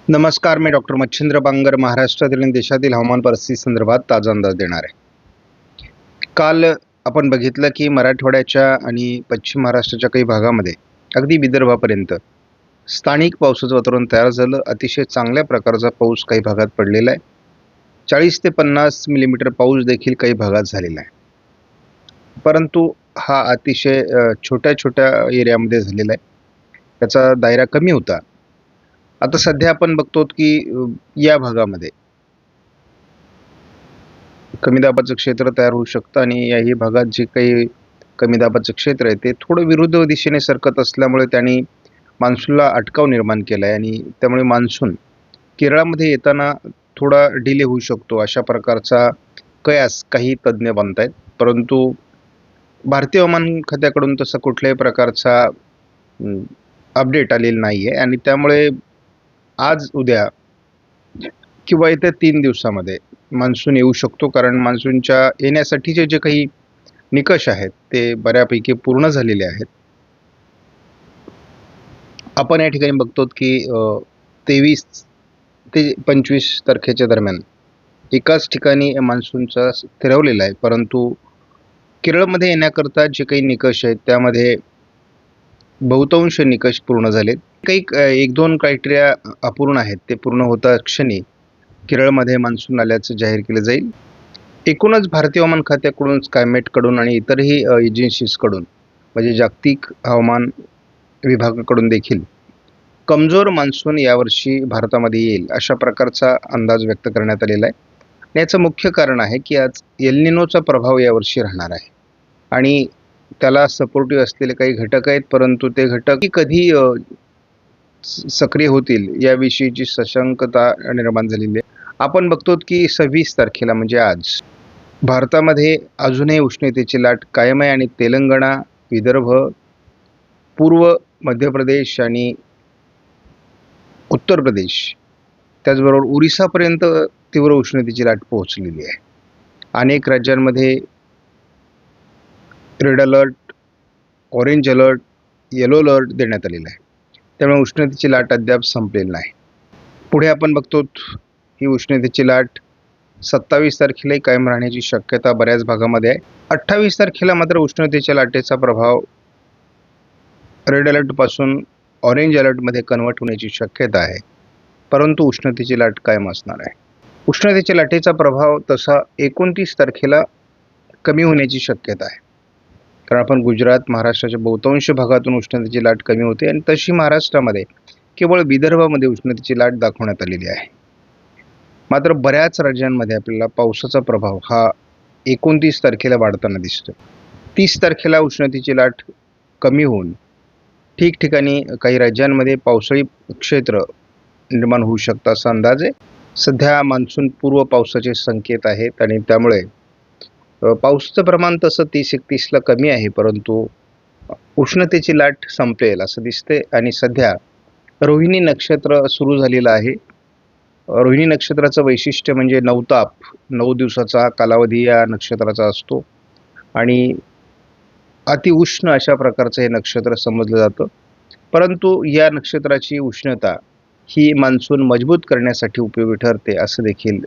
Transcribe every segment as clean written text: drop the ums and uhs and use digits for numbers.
नमस्कार, मी डॉक्टर मच्छिंद्र बांगर महाराष्ट्रातील आणि देशातील हवामान परिस्थिती संदर्भात ताजा अंदाज देणार आहे. काल आपण बघितलं की मराठवाड्याच्या आणि पश्चिम महाराष्ट्राच्या काही भागामध्ये अगदी विदर्भापर्यंत स्थानिक पावसाचं वातावरण तयार झालं. अतिशय चांगल्या प्रकारचा पाऊस काही भागात पडलेला आहे. 40 ते 50 मिलीमीटर पाऊस देखील काही भागात झालेला आहे. परंतु हा अतिशय छोट्या छोट्या एरियामध्ये झालेला आहे. त्याचा दायरा कमी होता. आता सध्या आपण बघतो की या भागामध्ये कमी दाबाचं क्षेत्र तयार होऊ शकतं आणि याही भागात जे काही कमी दाबाचं क्षेत्र आहे ते थोडं विरुद्ध दिशेने सरकत असल्यामुळे त्यांनी मान्सूनला अटकाव निर्माण केला आहे आणि त्यामुळे मान्सून केरळामध्ये येताना थोडा डिले होऊ शकतो अशा प्रकारचा कयास काही तज्ज्ञ बांधतायत. परंतु भारतीय हवामान खात्याकडून तसं कुठल्याही प्रकारचा अपडेट आलेला नाही आहे आणि त्यामुळे आज उद्या किंवा येत्या 3 दिवसामध्ये मान्सून येऊ शकतो, कारण मान्सूनच्या येण्यासाठीचे जे काही निकष आहेत ते बऱ्यापैकी पूर्ण झालेले आहेत. आपण या ठिकाणी बघतो की 23 ते 25 तारखेच्या दरम्यान एकाच ठिकाणी मान्सूनचा फिरवलेला आहे. परंतु केरळमध्ये येण्याकरता जे काही निकष आहेत त्यामध्ये बहुतांश निकष पूर्ण झालेत. काही 1-2 क्रायटेरिया अपूर्ण आहेत. ते पूर्ण होता क्षणी केरळमध्ये मान्सून आल्याचं जाहीर केलं जाईल. एकूणच भारतीय हवामान खात्याकडून, स्कायमेटकडून आणि इतरही एजन्सीजकडून म्हणजे जागतिक हवामान विभागाकडून देखील कमजोर मान्सून यावर्षी भारतामध्ये येईल अशा प्रकारचा अंदाज व्यक्त करण्यात आलेला आहे. याचं मुख्य कारण आहे की आज एल निनोचा प्रभाव यावर्षी राहणार आहे आणि त्याला सपोर्टिव्ह असलेले काही घटक आहेत, परंतु ते घटक कधी सक्रिय होतील याविषयीची सशंकता निर्माण झालेली आहे. आपण बघतो की 26 तारखेला म्हणजे आज भारतामध्ये अजूनही उष्णतेची लाट कायम आहे आणि तेलंगणा, विदर्भ, पूर्व मध्य प्रदेश आणि उत्तर प्रदेश त्याचबरोबर ओरिसापर्यंत तीव्र उष्णतेची लाट पोहोचलेली आहे. अनेक राज्यांमध्ये red alert, orange alert, yellow alert देण्यात आलेला आहे. त्यामुळे उष्णतेची लाट अद्याप संपलेली नाही. पुढे आपण बघतो ही उष्णतेची लाट 27 तारखेलाही कायम राहण्याची शक्यता बऱ्याच भागामध्ये आहे. 28 तारखेला मात्र उष्णतेच्या लाटेचा प्रभाव रेड अलर्टपासून ऑरेंज अलर्टमध्ये कन्वर्ट होण्याची शक्यता आहे, परंतु उष्णतेची लाट कायम असणार आहे. उष्णतेच्या लाटेचा प्रभाव तसा 29 तारखेला कमी होण्याची शक्यता आहे, कारण आपण गुजरात, महाराष्ट्राच्या बहुतांश भागातून उष्णतेची लाट कमी होते आणि तशी महाराष्ट्रामध्ये केवळ विदर्भामध्ये उष्णतेची लाट दाखवण्यात आलेली आहे. मात्र बऱ्याच राज्यांमध्ये आपल्याला पावसाचा प्रभाव हा 29 तारखेला वाढताना दिसतो. 30 तारखेला उष्णतेची लाट कमी होऊन ठिकठिकाणी काही राज्यांमध्ये पावसाळी क्षेत्र निर्माण होऊ शकतं असा अंदाज आहे. सध्या मान्सून पूर्व पावसाचे संकेत आहेत आणि त्यामुळे पावसाचं प्रमाण तसं 30-31ला कमी आहे, परंतु उष्णतेची लाट संपेल असं दिसते. आणि सध्या रोहिणी नक्षत्र सुरू झालेलं आहे. रोहिणी नक्षत्राचं वैशिष्ट्य म्हणजे नवताप, 9 दिवसाचा कालावधी या नक्षत्राचा असतो आणि अतिउष्ण अशा प्रकारचं हे नक्षत्र समजलं जातं. परंतु या नक्षत्राची उष्णता ही मान्सून मजबूत करण्यासाठी उपयोगी ठरते असं देखील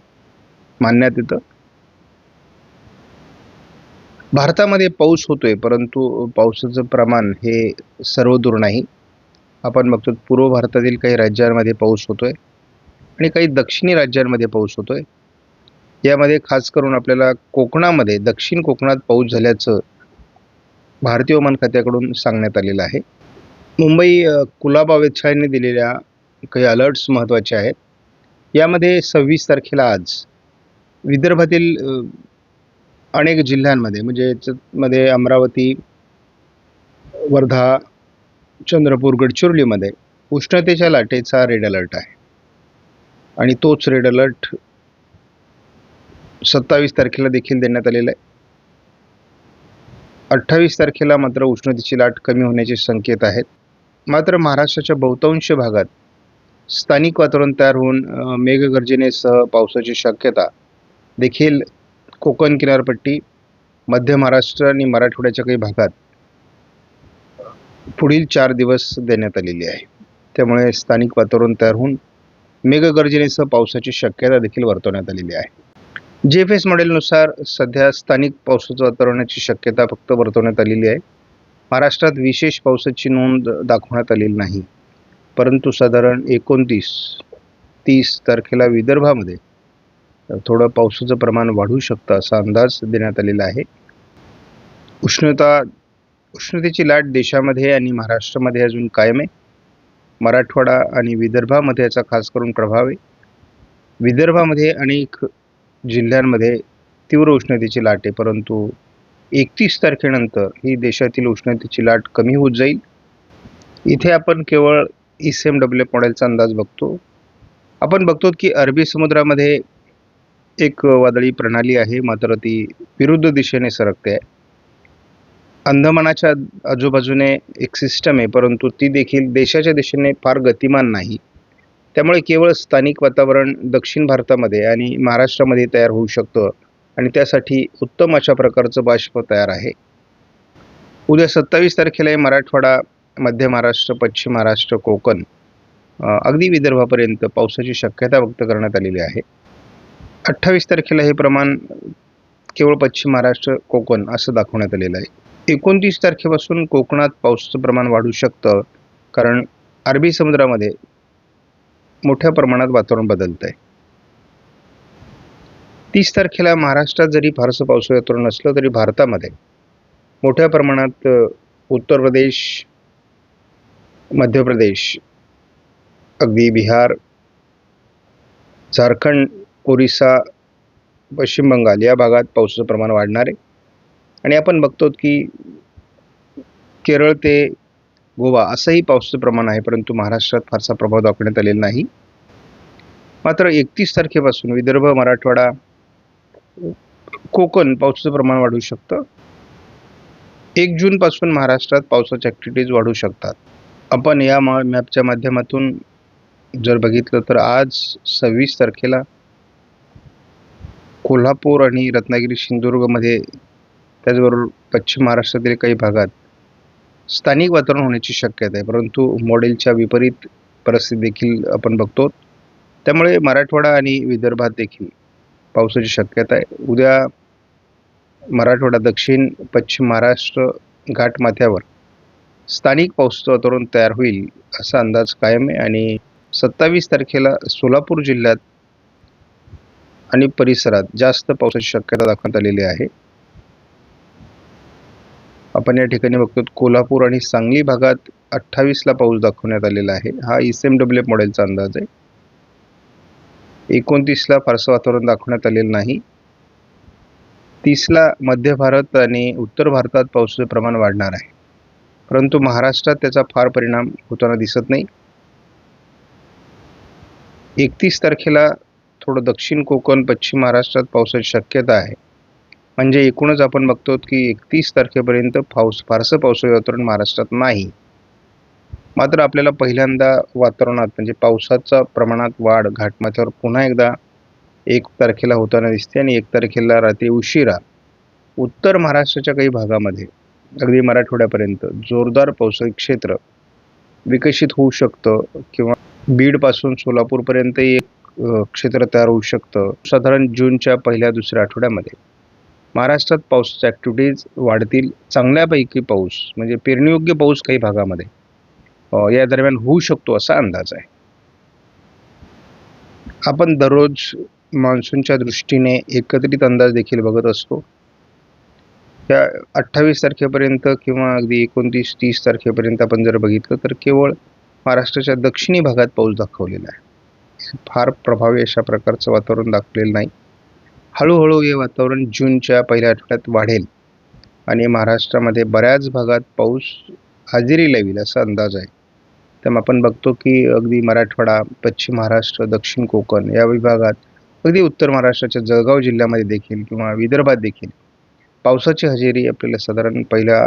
मानण्यात येतं. भारतामध्ये पाऊस होतोय, परंतु पावसाचं प्रमाण हे सर्वदूर नाही. आपण बघतो पूर्व भारतातील काही राज्यांमध्ये पाऊस होतोय आणि काही दक्षिणी राज्यांमध्ये पाऊस होतोय. यामध्ये खास करून आपल्याला कोकणामध्ये, दक्षिण कोकणात पाऊस झाल्याचं भारतीय हवामान खात्याकडून सांगण्यात आलेलं आहे. मुंबई कुलाबा वेधशाळेने दिलेल्या काही अलर्ट्स महत्त्वाचे आहेत. यामध्ये 26 तारखेला आज विदर्भातील अनेक जिल्ह्यांमध्ये म्हणजे याच्यामध्ये अमरावती, वर्धा, चंद्रपूर, गडचिरोलीमध्ये उष्णतेच्या लाटेचा रेड अलर्ट आहे आणि तोच रेड अलर्ट 27 तारखेला देखील देण्यात आलेला आहे. 28 तारखेला मात्र उष्णतेची लाट कमी होण्याचे संकेत आहेत. मात्र महाराष्ट्राच्या बहुतांश भागात स्थानिक वातावरण तयार होऊन मेघगर्जनेसह पावसाची शक्यता देखील कोकण किनारपट्टी, मध्य महाराष्ट्र आणि मराठवाड्याच्या काही भागात पुढील 4 दिवस देण्यात आलेली आहे. त्यामुळे स्थानिक वातावरण तयार होऊन मेघगर्जनेसह पावसाची शक्यता देखील वर्तवण्यात आलेली आहे. GFS मॉडेलनुसार सध्या स्थानिक पावसाचं वातावरणाची शक्यता फक्त वर्तवण्यात आलेली आहे. महाराष्ट्रात विशेष पावसाची नोंद दाखवण्यात आलेली नाही, परंतु साधारण 29-30 तारखेला विदर्भामध्ये थोडं पावसाचं प्रमाण वाढू शकतं असा अंदाज देण्यात आलेला आहे. उष्णतेची लाट देशामध्ये आणि महाराष्ट्रामध्ये अजून कायम आहे. मराठवाडा आणि विदर्भामध्ये याचा खास करून प्रभाव आहे. विदर्भामध्ये अनेक जिल्ह्यांमध्ये तीव्र उष्णतेची लाट आहे, परंतु 31 तारखेनंतर ही देशातील उष्णतेची लाट कमी होत जाईल. इथे आपण केवळ ICMW मॉडेलचा अंदाज बघतो. आपण बघतो की अरबी समुद्रामध्ये एक वादळी प्रणाली आहे, मात्र ती विरुद्ध दिशेने सरकते आहे. अंदमानाच्या आजूबाजूने एक सिस्टम आहे, परंतु ती देखील देशाच्या दिशेने फार गतिमान नाही. त्यामुळे केवळ स्थानिक वातावरण दक्षिण भारतामध्ये आणि महाराष्ट्रामध्ये तयार होऊ शकतं आणि त्यासाठी उत्तम अशा प्रकारचं बाष्प तयार आहे. उद्या 27 तारखेला मराठवाडा, मध्य महाराष्ट्र, पश्चिम महाराष्ट्र, कोकण अगदी विदर्भापर्यंत पावसाची शक्यता व्यक्त करण्यात आलेली आहे. 28 तारखेला हे प्रमाण केवळ पश्चिम महाराष्ट्र, कोकण असं दाखवण्यात आलेलं आहे. 29 तारखेपासून कोकणात पावसाचं प्रमाण वाढू शकतं, कारण अरबी समुद्रामध्ये मोठ्या प्रमाणात वातावरण बदलत आहे. 30 तारखेला महाराष्ट्रात जरी फारसं पावसाचं वातावरण नसलं तरी भारतामध्ये मोठ्या प्रमाणात उत्तर प्रदेश, मध्य प्रदेश, अगदी बिहार, झारखंड, ओरिसा, पश्चिम बंगाल या भागात पावसाचं प्रमाण वाढणार आहे. आणि आपण बघतो की केरळ ते गोवा असंही पावसाचं प्रमाण आहे, परंतु महाराष्ट्रात फारसा प्रभाव दाखवण्यात आलेला नाही. मात्र 31 तारखेपासून विदर्भ, मराठवाडा, कोकण पावसाचं प्रमाण वाढू शकतं. 1 जूनपासून महाराष्ट्रात पावसाच्या ॲक्टिव्हिटीज वाढू शकतात. आपण या मॅपच्या माध्यमातून जर बघितलं तर आज 26 तारखेला कोल्हापूर आणि रत्नागिरी, सिंधुदुर्गमध्ये, त्याचबरोबर पश्चिम महाराष्ट्रातील काही भागात स्थानिक वातावरण होण्याची शक्यता आहे, परंतु मॉडेलच्या विपरीत परिस्थिती देखील आपण बघतो. त्यामुळे मराठवाडा आणि विदर्भात देखील पावसाची शक्यता आहे. उद्या मराठवाडा, दक्षिण पश्चिम महाराष्ट्र घाटमाथ्यावर स्थानिक पावसाचं वातावरण तयार होईल असा अंदाज कायम आहे. आणि 27 तारखेला सोलापूर जिल्ह्यात आणि परिसरात जास्त पावसाची शक्यता दाखवण्यात आलेली आहे. आपण या ठिकाणी बघतो कोल्हापूर आणि सांगली भागात 28ला पाऊस दाखवण्यात आलेला आहे. हा ICMW मॉडेलचा अंदाज आहे. 29ला फारसं वातावरण दाखवण्यात आलेलं नाही. 30ला मध्य भारत आणि उत्तर भारतात पावसाचं प्रमाण वाढणार आहे, परंतु महाराष्ट्रात त्याचा फार परिणाम होताना दिसत नाही. 31 तारखेला थोडं दक्षिण कोकण, पश्चिम महाराष्ट्रात पावसाची शक्यता आहे. म्हणजे एकूणच आपण बघतो की 31 तारखेपर्यंत फारसं पावसाचं वातावरण महाराष्ट्रात नाही. मात्र आपल्याला पहिल्यांदा वातावरणात म्हणजे पावसाच्या प्रमाणात वाढ घाटमाथ्यावर पुन्हा एकदा 1 तारखेला होताना दिसते आणि 1 तारखेला रात्री उशिरा उत्तर महाराष्ट्राच्या काही भागामध्ये अगदी मराठवाड्यापर्यंत जोरदार पावसाळी क्षेत्र विकसित होऊ शकतं किंवा बीडपासून सोलापूरपर्यंत एक क्षेत्र तयार होऊ शकतं. साधारण जूनच्या पहिल्या दुसऱ्या आठवड्यामध्ये महाराष्ट्रात पावसाच्या ॲक्टिव्हिटीज वाढतील. चांगल्यापैकी पाऊस म्हणजे पेरणीयोग्य पाऊस काही भागामध्ये या दरम्यान होऊ शकतो असा अंदाज आहे. आपण दररोज मान्सूनच्या दृष्टीने एकत्रित अंदाज देखील बघत असतो. या 28 तारखेपर्यंत किंवा अगदी 29-30 तारखेपर्यंत आपण जर बघितलं तर केवळ महाराष्ट्राच्या दक्षिणी भागात पाऊस दाखवलेला आहे. फार प्रभावी अशा प्रकारचं वातावरण दाखवलेलं नाही. हळूहळू हे वातावरण जूनच्या पहिल्या आठवड्यात वाढेल आणि महाराष्ट्रामध्ये बऱ्याच भागात पाऊस हजेरी लावेल असा अंदाज आहे. त्यामुळे आपण बघतो की अगदी मराठवाडा, पश्चिम महाराष्ट्र, दक्षिण कोकण या विभागात, अगदी उत्तर महाराष्ट्राच्या जळगाव जिल्ह्यामध्ये देखील किंवा विदर्भात देखील पावसाची हजेरी आपल्याला साधारण पहिल्या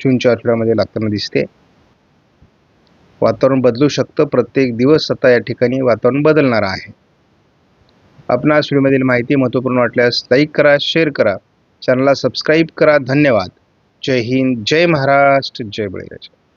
जूनच्या आठवड्यामध्ये लागताना दिसते. वातावरण बदलू शकतं. प्रत्येक दिवस आता या ठिकाणी वातावरण बदलणार आहे. आपणास व्हिडिओमधील माहिती महत्त्वपूर्ण वाटल्यास लाईक करा, शेअर करा, चॅनलला सबस्क्राईब करा. धन्यवाद. जय हिंद, जय महाराष्ट्र, जय बळीराजा.